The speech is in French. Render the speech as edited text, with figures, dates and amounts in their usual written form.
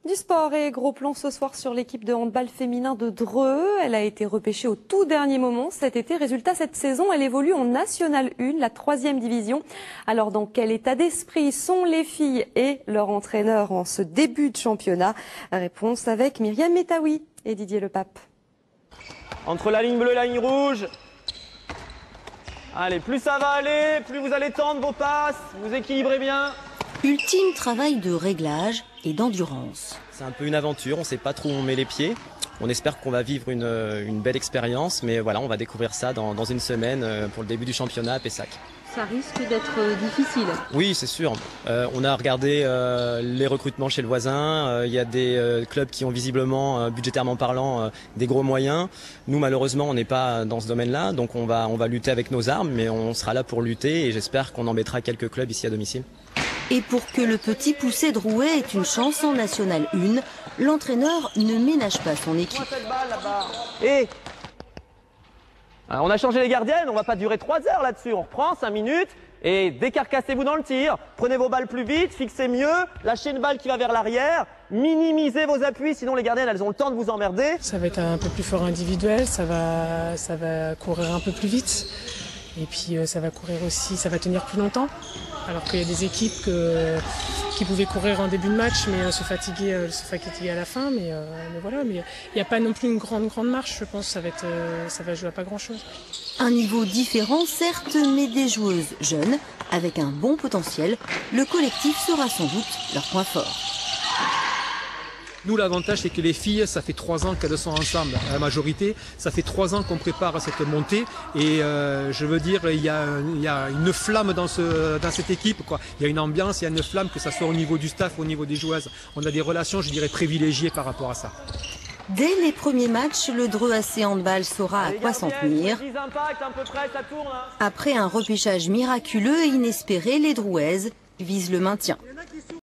Du sport et gros plan ce soir sur l'équipe de handball féminin de Dreux. Elle a été repêchée au tout dernier moment cet été. Résultat, cette saison, elle évolue en National 1, la 3e division. Alors, dans quel état d'esprit sont les filles et leur entraîneur en ce début de championnat? Réponse avec Myriam Metaoui et Didier Lepape. Entre la ligne bleue et la ligne rouge. Allez, plus ça va aller, plus vous allez tendre vos passes, vous équilibrez bien. Ultime travail de réglage et d'endurance. C'est un peu une aventure, on ne sait pas trop où on met les pieds. On espère qu'on va vivre une belle expérience, mais voilà, on va découvrir ça dans une semaine pour le début du championnat à Pessac. Ça risque d'être difficile. Oui, c'est sûr. On a regardé les recrutements chez le voisin. Il y a des clubs qui ont visiblement, budgétairement parlant, des gros moyens. Nous, malheureusement, on n'est pas dans ce domaine-là, donc on va lutter avec nos armes, mais on sera là pour lutter et j'espère qu'on embêtera quelques clubs ici à domicile. Et pour que le petit poussé Drouet ait une chance en National 1, l'entraîneur ne ménage pas son équipe. Et alors, on a changé les gardiennes, on va pas durer 3 heures là-dessus. On reprend 5 minutes et décarcassez-vous dans le tir. Prenez vos balles plus vite, fixez mieux, lâchez une balle qui va vers l'arrière, minimisez vos appuis, sinon les gardiennes elles ont le temps de vous emmerder. Ça va être un peu plus fort individuel, ça va courir un peu plus vite. Et puis ça va courir aussi, ça va tenir plus longtemps. Alors qu'il y a des équipes qui pouvaient courir en début de match, mais se fatiguer à la fin. Mais voilà, mais il n'y a pas non plus une grande marche, je pense. Ça va jouer à pas grand-chose. Un niveau différent, certes, mais des joueuses jeunes, avec un bon potentiel. Le collectif sera sans doute leur point fort. Nous, l'avantage, c'est que les filles, ça fait 3 ans qu'elles sont ensemble, la majorité. Ça fait 3 ans qu'on prépare cette montée. Et je veux dire, il y a une flamme dans cette équipe, quoi. Il y a une ambiance, il y a une flamme, que ce soit au niveau du staff, au niveau des joueuses. On a des relations, je dirais, privilégiées par rapport à ça. Dès les premiers matchs, le Dreux AC Handball saura à quoi s'en tenir. Après un repêchage miraculeux et inespéré, les Drouaises visent le maintien.